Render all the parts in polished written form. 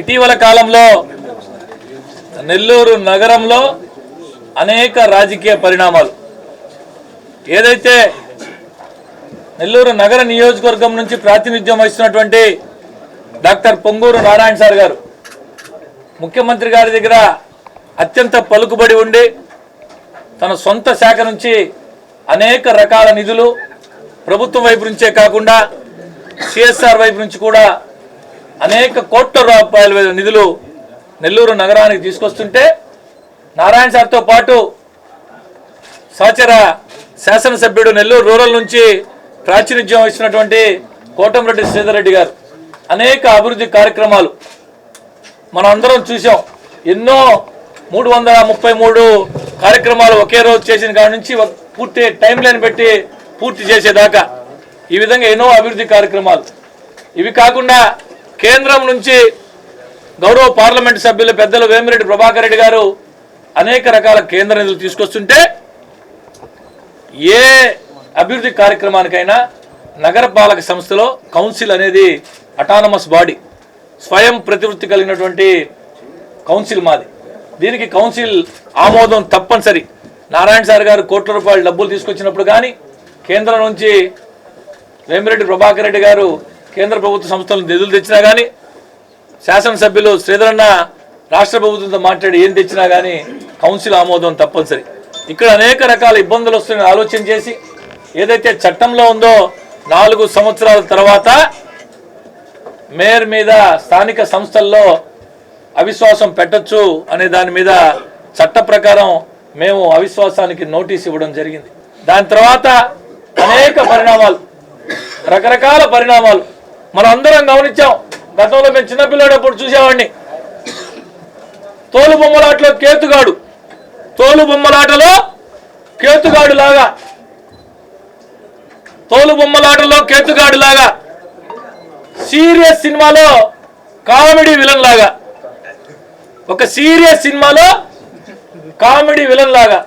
ఇటీవల కాలంలో నెల్లూరు నగరంలో అనేక రాజకీయ పరిణామాలు ఏదైతే నెల్లూరు నగర నియోజకవర్గం నుంచి ప్రాతినిధ్యం వహిస్తున్నటువంటి డాక్టర్ పొంగూరు నారాయణ సార్ గారు ముఖ్యమంత్రి గారి దగ్గర అత్యంత పలుకుబడి ఉండి తన సొంత శాఖ నుంచి అనేక రకాల నిధులు ప్రభుత్వం వైపు నుంచే కాకుండా సిఎస్ఆర్ వైపు నుంచి కూడా అనేక కోట్ల రూపాయల నిధులు నెల్లూరు నగరానికి తీసుకొస్తుంటే నారాయణ సార్తో పాటు సహచర శాసనసభ్యుడు నెల్లూరు రూరల్ నుంచి ప్రాతినిధ్యం వహిస్తున్నటువంటి కోటంరెడ్డి శ్రీధర్ రెడ్డి గారు అనేక అభివృద్ధి కార్యక్రమాలు మనం అందరం చూసాం. ఎన్నో 333 కార్యక్రమాలు ఒకే రోజు చేసిన కాడి నుంచి పూర్తి టైం లైన్ పెట్టి పూర్తి చేసేదాకా ఈ విధంగా ఎన్నో అభివృద్ధి కార్యక్రమాలు. ఇవి కాకుండా కేంద్రం నుంచి గౌరవ పార్లమెంటు సభ్యులు పెద్దలు వేమిరెడ్డి ప్రభాకర్ రెడ్డి గారు అనేక రకాల కేంద్ర నిధులు తీసుకొస్తుంటే ఏ అభివృద్ధి కార్యక్రమానికైనా నగరపాలక సంస్థలో కౌన్సిల్ అనేది అటానమస్ బాడీ, స్వయం ప్రతివృత్తి కలిగినటువంటి కౌన్సిల్ మాది. దీనికి కౌన్సిల్ ఆమోదం తప్పనిసరి. నారాయణ సార్ గారు కోట్ల రూపాయల డబ్బులు తీసుకొచ్చినప్పుడు కానీ, కేంద్రం నుంచి వేమిరెడ్డి ప్రభాకర్ రెడ్డి గారు కేంద్ర ప్రభుత్వ సంస్థలను నిధులు తెచ్చినా కానీ, శాసనసభ్యులు శ్రీధరన్న రాష్ట్ర ప్రభుత్వంతో మాట్లాడి ఏం తెచ్చినా కానీ కౌన్సిల్ ఆమోదం తప్పనిసరి. ఇక్కడ అనేక రకాల ఇబ్బందులు వస్తున్నాయని ఆలోచన చేసి ఏదైతే చట్టంలో ఉందో 4 సంవత్సరాల తర్వాత మేయర్ మీద స్థానిక సంస్థల్లో అవిశ్వాసం పెట్టొచ్చు అనే దాని మీద చట్ట ప్రకారం మేము అవిశ్వాసానికి నోటీస్ ఇవ్వడం జరిగింది. దాని తర్వాత అనేక పరిణామాలు, రకరకాల పరిణామాలు మనం అందరం గమనించాం. గతంలో మేము చిన్నపిల్లడప్పుడు చూసేవాడిని, తోలు బొమ్మలాటలో కేతుగాడు లాగా సీరియస్ సినిమాలో కామెడీ విలన్ లాగా, ఒక సీరియస్ సినిమాలో కామెడీ విలన్ లాగా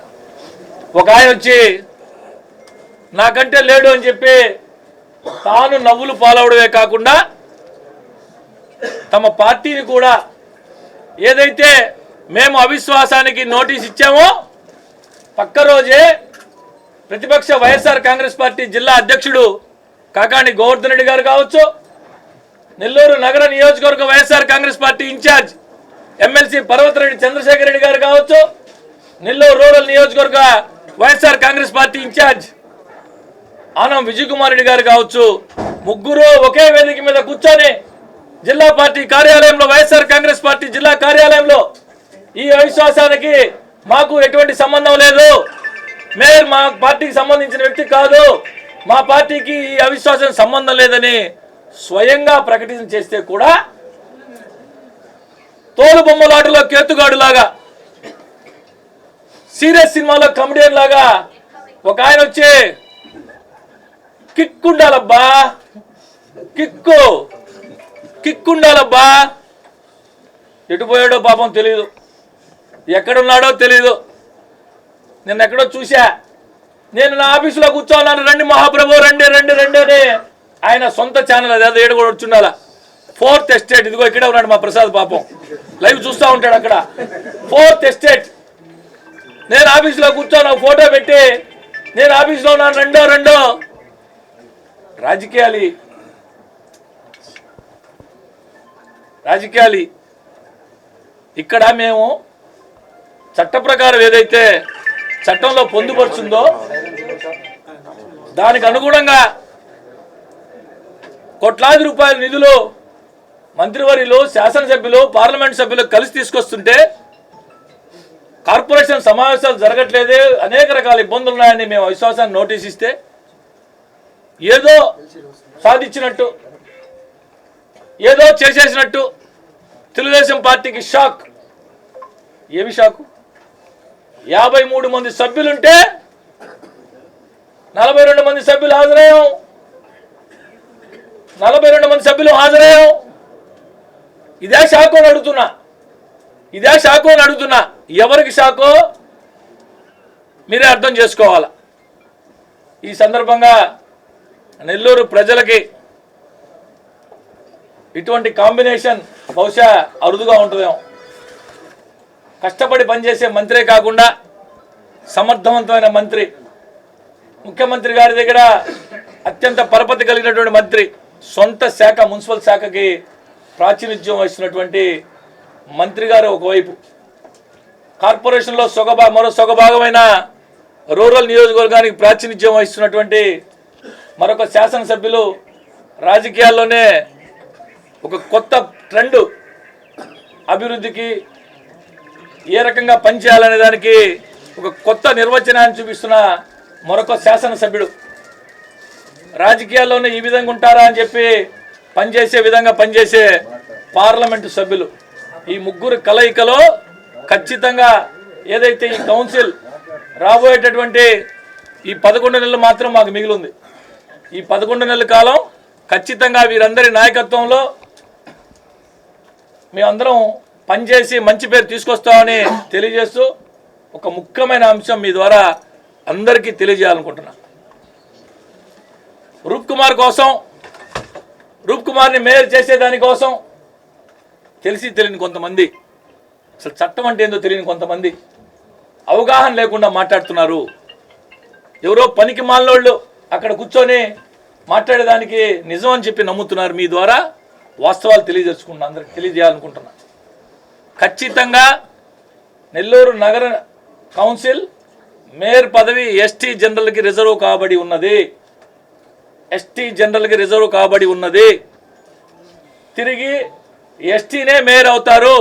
ఒక ఆయన వచ్చి నాకంటే లేడు అని చెప్పి తాను నవ్వులు పాలవడమే కాకుండా తమ పార్టీని కూడా ఏదైతే మేము అవిశ్వాసానికి నోటీస్ ఇచ్చామో పక్క రోజే ప్రతిపక్ష వైఎస్ఆర్ కాంగ్రెస్ పార్టీ జిల్లా అధ్యక్షుడు కాకాణి గోవర్ధన్ రెడ్డి గారు కావచ్చు, నెల్లూరు నగర నియోజకవర్గ YSR Congress party incharge MLC Parvathareddy Chandrasekhar Reddy గారు కావచ్చు, నెల్లూరు రూరల్ నియోజకవర్గ వైఎస్ఆర్ కాంగ్రెస్ పార్టీ ఇన్ఛార్జ్ ఆనం విజయ్ కుమార్ రెడ్డి గారు కావచ్చు, ముగ్గురు ఒకే వేదిక మీద కూర్చొని జిల్లా పార్టీ కార్యాలయంలో, వైఎస్ఆర్ కాంగ్రెస్ పార్టీ జిల్లా కార్యాలయంలో ఈ అవిశ్వాసానికి మాకు ఎటువంటి సంబంధం లేదు, మేయర్ మా పార్టీకి సంబంధించిన వ్యక్తి కాదు, మా పార్టీకి ఈ అవిశ్వాసం సంబంధం లేదని స్వయంగా ప్రకటన చేస్తే కూడా తోలు బొమ్మలాటలో కేతుగాడు లాగా, సీరియస్ సినిమాలో కమెడియన్ లాగా ఒక ఆయన వచ్చి కిక్కుండాలబ్బా, కిక్కుండాలబ్బా, ఎటుపోయాడో పాపం తెలీదు, ఎక్కడున్నాడో తెలీదు. నిన్న ఎక్కడో చూసా, నేను నా ఆఫీసులో కూర్చోన్నాను, రండి మహాప్రభు రండి రండి రండి అని ఆయన సొంత ఛానల్ అదే ఏడు కూడా వచ్చుండాలా. 4th ఎస్టేట్, ఇదిగో ఇక్కడే ఉన్నాడు మా ప్రసాద్, పాపం లైవ్ చూస్తూ ఉంటాడు అక్కడ. 4th ఎస్టేట్, నేను ఆఫీసులో కూర్చోను, ఫోటో పెట్టి నేను ఆఫీసులో ఉన్నాను రెండో రాజకీయాలు. ఇక్కడ మేము చట్ట ప్రకారం ఏదైతే చట్టంలో పొందుపరుచుందో దానికి అనుగుణంగా కోట్లాది రూపాయల నిధులు మంత్రివర్యులు, శాసనసభ్యులు, పార్లమెంట్ సభ్యులు కలిసి తీసుకొస్తుంటే కార్పొరేషన్ సమావేశాలు జరగట్లేదే, అనేక రకాల ఇబ్బందులు ఉన్నాయని మేము అవిశ్వాసాన్ని నోటీస్ ఇస్తే ఏదో సాధించినట్టు, ఏదో చేసేసినట్టు తెలుగుదేశం పార్టీకి షాక్. ఏమి షాకు? 53 మంది సభ్యులుంటే 42 మంది సభ్యులు హాజరయ్యాం, 42 మంది సభ్యులు హాజరయ్యాం. ఇదే షాకు అని అడుగుతున్నా. ఎవరికి షాకో మీరే అర్థం చేసుకోవాలా. ఈ సందర్భంగా నెల్లూరు ప్రజలకి ఇటువంటి కాంబినేషన్ బహుశా అరుదుగా ఉంటుందేమో. కష్టపడి పనిచేసే మంత్రే కాకుండా సమర్థవంతమైన మంత్రి, ముఖ్యమంత్రి గారి దగ్గర అత్యంత పరపతి కలిగినటువంటి మంత్రి, సొంత శాఖ మున్సిపల్ శాఖకి ప్రాతినిధ్యం వహిస్తున్నటువంటి మంత్రి గారు ఒకవైపు, కార్పొరేషన్లో మరో సొగభాగమైన రూరల్ నియోజకవర్గానికి ప్రాతినిధ్యం వహిస్తున్నటువంటి మరొక శాసనసభ్యులు, రాజకీయాల్లోనే ఒక కొత్త ట్రెండ్ అభివృద్ధికి ఏ రకంగా పనిచేయాలనే దానికి ఒక కొత్త నిర్వచనాన్ని చూపిస్తున్న మరొక శాసనసభ్యుడు, రాజకీయాల్లోనే ఈ విధంగా ఉంటారా అని చెప్పి పనిచేసే విధంగా పనిచేసే పార్లమెంటు సభ్యులు, ఈ ముగ్గురు కలయికలో ఖచ్చితంగా ఏదైతే ఈ కౌన్సిల్ రాబోయేటటువంటి ఈ 11 నెలలు మాత్రం మాకు మిగిలింది. ఈ 11 నెలల కాలం ఖచ్చితంగా వీరందరి నాయకత్వంలో మేమందరం పనిచేసి మంచి పేరు తీసుకొస్తామని తెలియజేస్తూ ఒక ముఖ్యమైన అంశం మీ ద్వారా అందరికీ తెలియజేయాలనుకుంటున్నా. రూప్ కుమార్ని మేయర్ చేసేదానికోసం తెలియని కొంతమంది, అసలు చట్టం అంటే ఏందో తెలియని కొంతమంది అవగాహన లేకుండా మాట్లాడుతున్నారు. ఎవరో పనికి మాలినోళ్ళు అక్కడ కూర్చొని మాట్లాడేదానికి నిజం అని చెప్పి నమ్ముతున్నారు. మీ ద్వారా వాస్తవాలు అందరికి తెలియజేయాలనుకుంటున్నా. ఖచ్చితంగా నెల్లూరు నగర కౌన్సిల్ మేయర్ పదవి ఎస్టీ జనరల్కి రిజర్వ్ కాబడి ఉన్నది. తిరిగి ఎస్టీనే మేయర్ అవుతారు.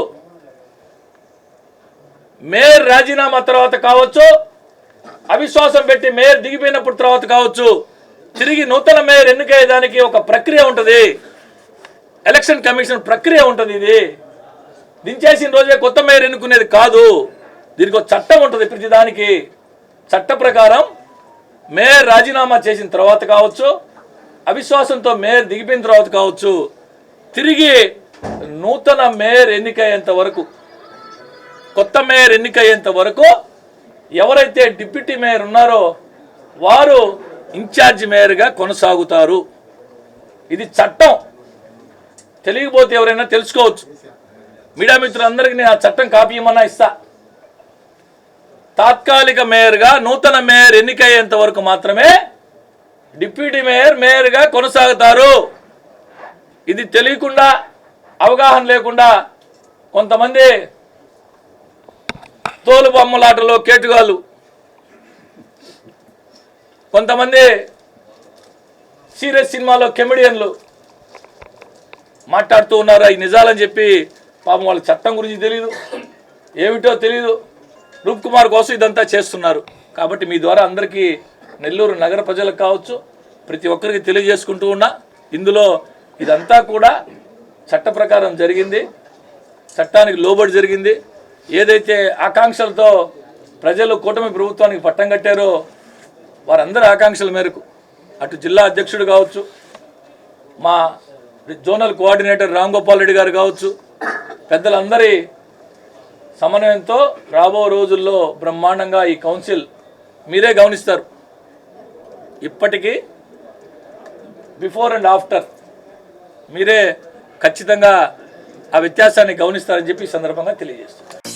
మేయర్ రాజీనామా తర్వాత కావచ్చు, అవిశ్వాసం పెట్టి మేయర్ దిగిపోయినప్పుడు తర్వాత కావచ్చు, తిరిగి నూతన మేయర్ ఎన్నికయ్యేదానికి ఒక ప్రక్రియ ఉంటుంది. ఎలక్షన్ కమిషన్ ప్రక్రియ ఉంటుంది. ఇది దించేసిన రోజే కొత్త మేయర్ ఎన్నుకునేది కాదు. దీనికి ఒక చట్టం ఉంటుంది. ప్రతిదానికి చట్ట ప్రకారం మేయర్ రాజీనామా చేసిన తర్వాత కావచ్చు, అవిశ్వాసంతో మేయర్ దిగిపోయిన తర్వాత కావచ్చు, తిరిగి నూతన మేయర్ ఎన్నికయ్యేంత వరకు, కొత్త మేయర్ ఎన్నికయ్యేంత వరకు ఎవరైతే డిప్యూటీ మేయర్ ఉన్నారో వారు ఇన్ఛార్జ్ మేయర్గా కొనసాగుతారు. ఇది చట్టం. తెలియకపోతే ఎవరైనా తెలుసుకోవచ్చు. మీడియా మిత్రులందరికీ నేను ఆ చట్టం కాపీ ఇమ్మన్నా ఇస్తా. తాత్కాలిక మేయర్గా నూతన మేయర్ ఎన్నికయ్యేంత వరకు మాత్రమే డిప్యూటీ మేయర్గా కొనసాగుతారు. ఇది తెలియకుండా, అవగాహన లేకుండా కొంతమంది తోలు బొమ్మలాటలో కేటుగాళ్ళు, కొంతమంది సీరియస్ సినిమాలో కెమెడియన్లు మాట్లాడుతూ ఉన్నారు. ఈ నిజాలని చెప్పి పాపం వాళ్ళ చట్టం గురించి తెలియదు, ఏమిటో తెలియదు. రూప్ కుమార్ కోసం ఇదంతా చేస్తున్నారు. కాబట్టి మీ ద్వారా అందరికీ, నెల్లూరు నగర ప్రజలకు కావచ్చు, ప్రతి ఒక్కరికి తెలియజేసుకుంటూ ఉన్నా, ఇందులో ఇదంతా కూడా చట్ట ప్రకారం జరిగింది, చట్టానికి లోబడి జరిగింది. ఏదైతే ఆకాంక్షలతో ప్రజలు కూటమి ప్రభుత్వానికి పట్టం కట్టారో వారందరి ఆకాంక్షల మేరకు అటు జిల్లా అధ్యక్షుడు కావచ్చు, మా జోనల్ కోఆర్డినేటర్ రామ్ గోపాల్ రెడ్డి గారు కావచ్చు, పెద్దలందరి సమన్వయంతో రాబో రోజుల్లో బ్రహ్మాండంగా ఈ కౌన్సిల్ మీరే గమనిస్తారు. ఇప్పటికీ బిఫోర్ అండ్ ఆఫ్టర్ మీరే ఖచ్చితంగా ఆ వ్యత్యాసాన్ని గమనిస్తారని చెప్పి ఈ సందర్భంగా తెలియజేస్తున్నారు.